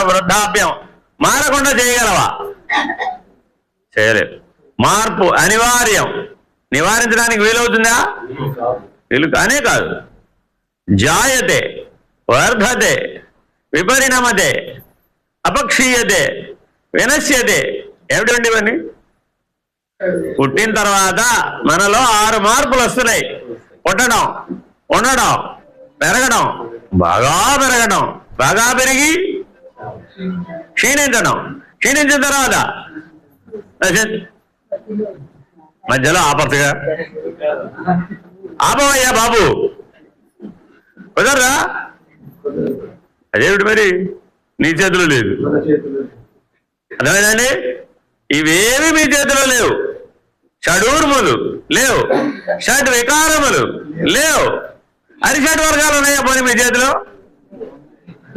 వృద్ధాప్యం మారకుండా చేయగలవా? చేయలేదు. మార్పు అనివార్యం. నివారించడానికి వీలవుతుందా? వీలు కానే కాదు. జాయతే, వర్ధతే, విపరిణమతే, అపక్షీయతే, వినశ్యతే. ఏమిటండి ఇవన్నీ? పుట్టిన తర్వాత మనలో 6 మార్పులు వస్తున్నాయి. పుట్టడం, ఉండడం, పెరగడం, బాగా పెరగడం, బాగా పెరిగి క్షీణించడం, క్షీణించిన తర్వాత మధ్యలో ఆపత్తుగా ఆపవయ్యా బాబు, కుదరరా? అదేమిటి మరి? నీ చేతిలో లేదు. అర్థమైందండి? ఇవేమి మీ చేతిలో లేవు. షడూర్ములు లేవు, షడ్ వికారములు లేవు. అరిషడ్ వర్గాలు ఉన్నాయా పోనీ మీ చేతిలో?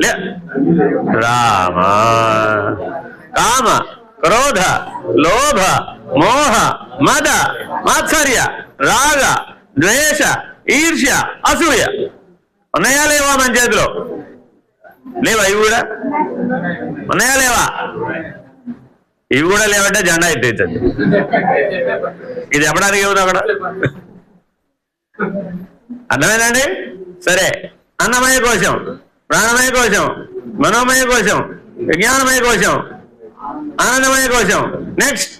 లే. రామ, కామ, క్రోధ, లోభ, మోహ, మద, మాత్సర్య, రాగ, ద్వేష, ఈర్ష్య, అసూయ ఉన్నాయా లేవా మన చేతిలో? లేవా? ఇవి కూడా ఉన్నాయా లేవా? ఇవి కూడా లేవంటే జెండా ఎత్తేచ్చండి. ఇది చెప్పడానికి ఏముంది అక్కడ? అర్థమైందండి? సరే, అన్నమయ కోశం, ప్రాణమయ కోశం, మనోమయ కోశం, విజ్ఞానమయ కోశం, ఆనందమయ కోశం. నెక్స్ట్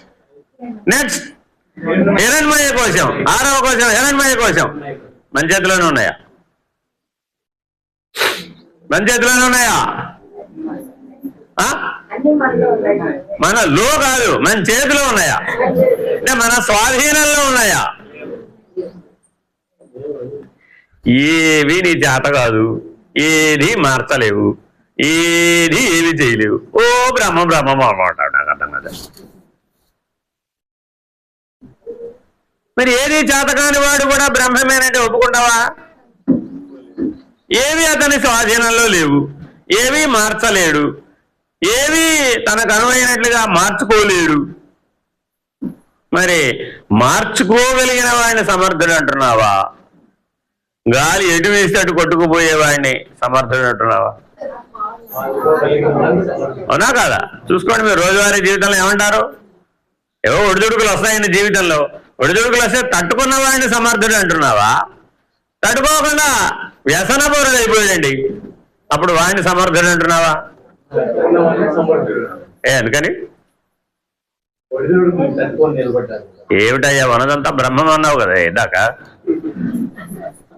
నెక్స్ట్ హిరణ్మయ కోశం, 6వ కోశం హిరణ్మయ కోశం. మన చేతిలోనే ఉన్నాయా? మన చేతిలోనే ఉన్నాయా? మనలో కాదు, మన చేతిలో ఉన్నాయా? అంటే మన స్వాధీనంలో ఉన్నాయా? ఏవి నీ చేత కాదు, ఏది మార్చలేవు, ఏవి చేయలేవు. ఓ బ్రహ్మ బ్రహ్మ మాట్లాడు, నాకు అర్థం కదా. మరి ఏది చేతకాని వాడు కూడా బ్రహ్మమేనంటే ఒప్పుకుంటావా? ఏవి అతని స్వాధీనంలో లేవు, ఏవి మార్చలేడు, ఏవి తనకు అనువైనట్లుగా మార్చుకోలేడు. మరి మార్చుకోగలిగిన వాడిని సమర్థుడు అంటున్నావా? గాలి ఎటు వేస్తే అటు కొట్టుకుపోయేవాడిని సమర్థుడు అంటున్నావా? అవునా కాదా? చూసుకోండి, మీరు రోజువారీ జీవితంలో ఏమంటారు? ఏవో ఒడిదుడుకులు వస్తాయండి జీవితంలో. ఒడిదుడుకులు వస్తే తట్టుకున్న వాడిని సమర్థుడు అంటున్నావా? తట్టుకోకుండా వ్యసనపరుడు అయిపోయాడండి, అప్పుడు వాడిని సమర్థుడు అంటున్నావా? ఎందుకని? ఏమిటయ్యా మనదంతా బ్రహ్మం అన్నావు కదా ఇందాక.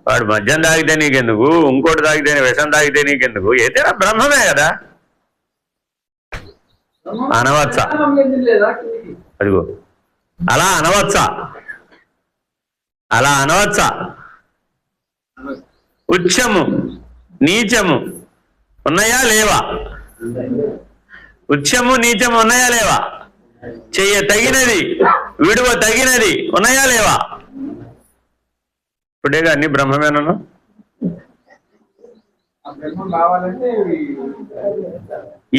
వాడు మద్యం తాగితే నీకెందుకు, ఇంకోటి తాగితే విషం తాగితే నీకెందుకు? ఏదైనా బ్రహ్మమే కదా. అనవచ్చా? అదిగో అలా అనవచ్చా? అలా అనవచ్చా? ఉచ్చము నీచము ఉన్నాయా లేవా? ఉచ్చము నీచము ఉన్నాయా లేవా? చెయ్య తగినది విడువ తగినది ఉన్నాయా లేవా? ఇప్పుడేగా అన్ని బ్రహ్మమేనను.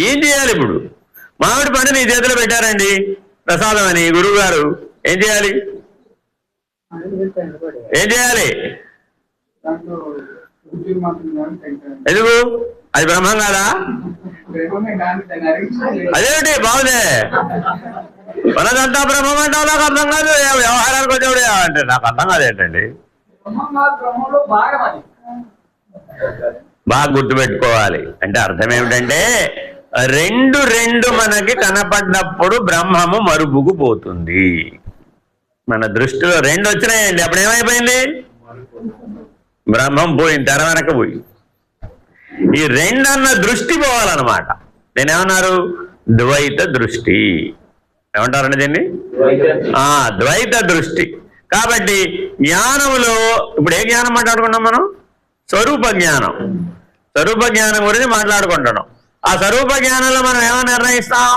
ఏం చేయాలి ఇప్పుడు? మామిడి పండు నీ చేతిలో పెట్టారండి ప్రసాదం అని గురువు గారు, ఏం చేయాలి? ఏం చేయాలి? ఎందుకు? అది బ్రహ్మం కాదా? అదేంటి బాగుందే, మనదంతా బ్రహ్మం అంటావు, నాకు అర్థం కాదు. వ్యవహారానికి వచ్చేవాడు అంటే నాకు అర్థం కాదు ఏంటండి. బాగా గుర్తుపెట్టుకోవాలి. అంటే అర్థం ఏమిటంటే రెండు మనకి కనపడ్డప్పుడు బ్రహ్మము మరుగుకు పోతుంది. మన దృష్టిలో 2 వచ్చినాయండి, అప్పుడు ఏమైపోయింది? బ్రహ్మం పోయింది, తెర వెనక పోయి. ఈ 2 అన్న దృష్టి పోవాలన్నమాట. దీన్ని ఏమన్నారు? ద్వైత దృష్టి ఏమంటారండి దీన్ని? ద్వైత దృష్టి. కాబట్టి జ్ఞానంలో ఇప్పుడు ఏ జ్ఞానం మాట్లాడుకున్నాం మనం? స్వరూప జ్ఞానం. స్వరూప జ్ఞానం గురించి మాట్లాడుకుంటున్నాం. ఆ స్వరూప జ్ఞానంలో మనం ఏమని నిర్ణయిస్తాం?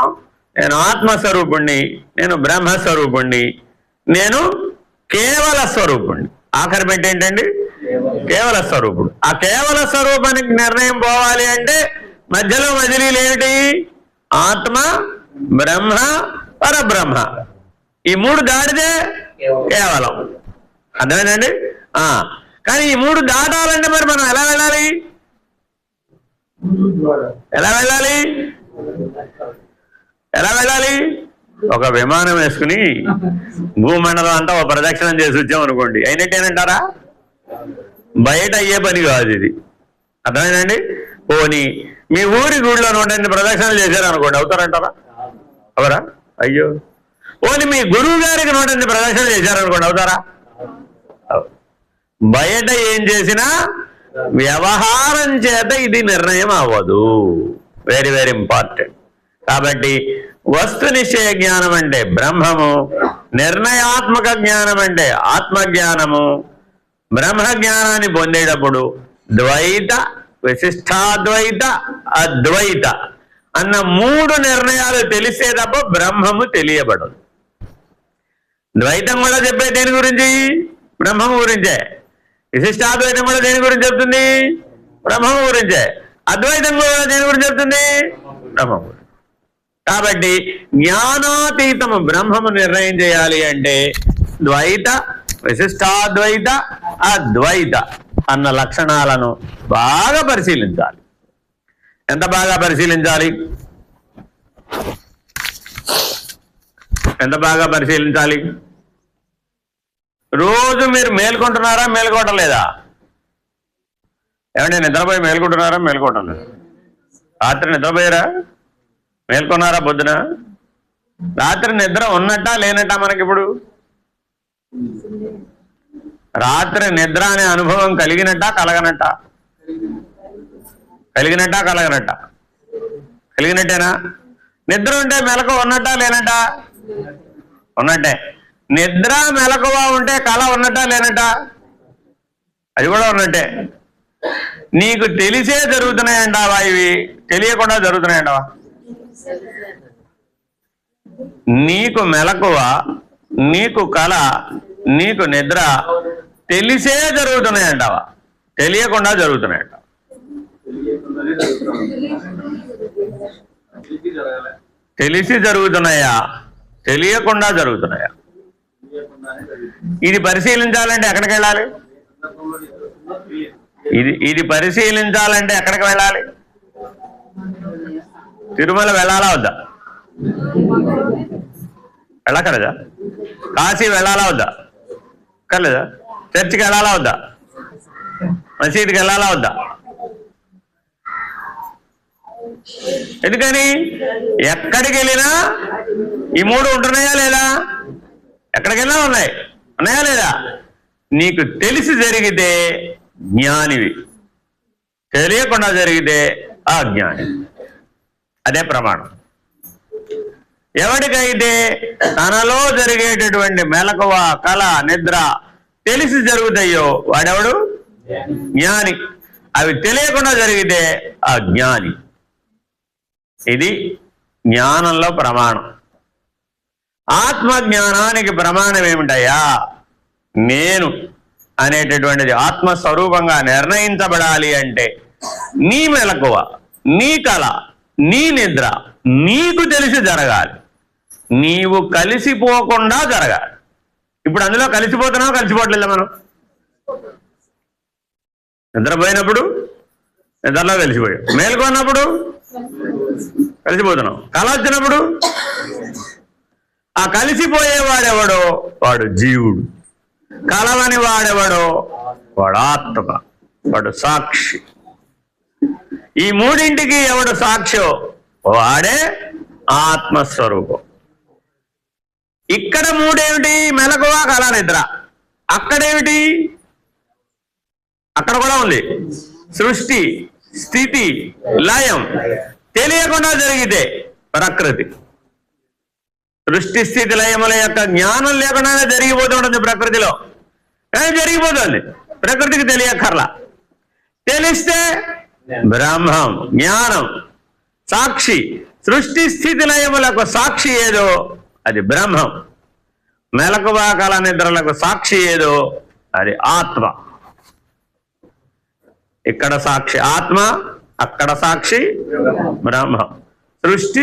నేను ఆత్మస్వరూపుణ్ణి, నేను బ్రహ్మస్వరూపుణ్ణి, నేను కేవల స్వరూపుణ్ణి. ఆఖరి పెట్టి ఏంటండి? కేవల స్వరూపుడు. ఆ కేవల స్వరూపానికి నిర్ణయం పోవాలి అంటే మధ్యలో మజిలీలు ఏమిటి? ఆత్మ, బ్రహ్మ, పరబ్రహ్మ. ఈ 3 దాటితే కేవలం. అర్థమేనండి? కానీ ఈ 3 దాటాలంటే మరి మనం ఎలా వెళ్ళాలి? ఎలా వెళ్ళాలి? ఎలా వెళ్ళాలి? ఒక విమానం వేసుకుని భూమండలం అంతా ఒక ప్రదక్షిణం చేసి వచ్చాం అనుకోండి, అయినట్టేనంటారా? బయట అయ్యే పని కాదు ఇది. అర్థమైందండి? పోనీ మీ ఊరి గుడిలో 108 ప్రదక్షిణలు చేశారు అనుకోండి, అవుతారంటారా? అవరా? అయ్యో. పోనీ మీ గురువు గారికి 108 ప్రదక్షిణలు చేశారనుకోండి, అవుతారా? బయట ఏం చేసినా వ్యవహారం చేత ఇది నిర్ణయం అవ్వదు. Very very important. కాబట్టి వస్తు నిశ్చయ జ్ఞానం అంటే బ్రహ్మము, నిర్ణయాత్మక జ్ఞానం అంటే ఆత్మజ్ఞానము. బ్రహ్మ జ్ఞానాన్ని పొందేటప్పుడు ద్వైత, విశిష్టాద్వైత, అద్వైత అన్న 3 నిర్ణయాలు తెలిసే తప్ప బ్రహ్మము తెలియబడదు. ద్వైతం కూడా చెప్పే దేని గురించి? బ్రహ్మము గురించే. విశిష్టాద్వైతం కూడా దేని గురించి చెప్తుంది? బ్రహ్మము గురించే. అద్వైతం కూడా దేని గురించి చెప్తుంది? బ్రహ్మము గురించి. కాబట్టి జ్ఞానాతీతము బ్రహ్మము నిర్ణయం చేయాలి అంటే ద్వైత, విశిష్టాద్వైత, అద్వైత అన్న లక్షణాలను బాగా పరిశీలించాలి. ఎంత బాగా పరిశీలించాలి? ఎంత బాగా పరిశీలించాలి? రోజు మీరు మేల్కొంటున్నారా, మేల్కోవటం? ఏమంటే నిద్రపోయి మేల్కొంటున్నారా, మేల్కోవటం లేదా? రాత్రి నిద్రపోయారా, మేల్కొన్నారా? పొద్దున రాత్రి నిద్ర ఉన్నట్టా లేనట్టా? మనకిప్పుడు రాత్రి నిద్ర అనే అనుభవం కలిగినట్టా, కలగనట్టా? కలిగినట్టా, కలగనట్టా? కలిగినట్టేనా? నిద్ర ఉంటే మెలకు ఉన్నట్టా, లేనట్టా? ఉన్నట్టే. నిద్ర మెలకువ ఉంటే కళ ఉన్నట్టా, లేనట్టా? అది కూడా ఉన్నట్టే. నీకు తెలిసే జరుగుతున్నాయంటావా? ఇవి తెలియకుండా జరుగుతున్నాయంటావా? నీకు మెలకువ, నీకు కళ, నీకు నిద్ర తెలిసే జరుగుతున్నాయంటావా? తెలియకుండా జరుగుతున్నాయంట? తెలిసి జరుగుతున్నాయా, తెలియకుండా జరుగుతున్నాయా? ఇది పరిశీలించాలంటే ఎక్కడికి వెళ్ళాలి? ఇది పరిశీలించాలంటే ఎక్కడికి వెళ్ళాలి? తిరుమల వెళ్ళాలా వద్దా? వెళ్ళక్కర్లేదా? కాశీ వెళ్ళాలా వద్దా? కర్లేదా? చర్చికి వెళ్ళాలా వద్దా? మసీదుకి వెళ్ళాలా వద్దా? ఎందుకని? ఎక్కడికి వెళ్ళినా ఈ 3 ఉంటున్నాయా లేదా? ఎక్కడికి వెళ్ళినా ఉన్నాయా లేదా? నీకు తెలిసి జరిగితే జ్ఞానివి, తెలియకుండా జరిగితే అజ్ఞాని. అదే ప్రమాణం. ఎవరికైతే తనలో జరిగేటటువంటి మెలకువ, కళ, నిద్ర తెలిసి జరుగుతాయో వాడెవడు? జ్ఞాని. అవి తెలియకుండా జరిగితే అజ్ఞాని. ఇది జ్ఞానంలో ప్రమాణం. ఆత్మజ్ఞానానికి ప్రమాణం ఏమిటయ్యా? నేను అనేటటువంటిది ఆత్మస్వరూపంగా నిర్ణయించబడాలి అంటే నీ మెలకువ, నీ కళ, నీ నిద్ర నీకు తెలిసి జరగాలి. నీవు కలిసిపోకుండా జరగాలి. ఇప్పుడు అందులో కలిసిపోతున్నావు, కలిసిపోవట్లేదా? మనం నిద్రపోయినప్పుడు నిద్రలో కలిసిపోయాం, మేల్కొన్నప్పుడు కలిసిపోతున్నాం, కళ వచ్చినప్పుడు ఆ కలిసిపోయేవాడెవడో వాడు జీవుడు, కలవని వాడెవడో వాడు ఆత్మ, వాడు సాక్షి. ఈ 3ంటికి ఎవడు సాక్షో వాడే ఆత్మస్వరూపం. ఇక్కడ 3 ఏమిటి? మెలకువ, కళ, నిద్ర. అక్కడేమిటి? అక్కడ కూడా ఉంది సృష్టి, స్థితి, లయం. తెలియకుండా జరిగితే ప్రకృతి. సృష్టి, స్థితి, లయముల యొక్క జ్ఞానం లేకుండానే జరిగిపోతుంటుంది ప్రకృతిలో. కానీ జరిగిపోతుంది, ప్రకృతికి తెలియక్కర్లా. తెలిస్తే బ్రహ్మం, జ్ఞానం, సాక్షి. సృష్టి, స్థితి, లయములకు సాక్షి ఏదో అది బ్రహ్మం. మెలకువ, కళ, నిద్రలకు సాక్షి ఏదో అది ఆత్మ. ఇక్కడ సాక్షి ఆత్మ, అక్కడ సాక్షి బ్రహ్మం. సృష్టి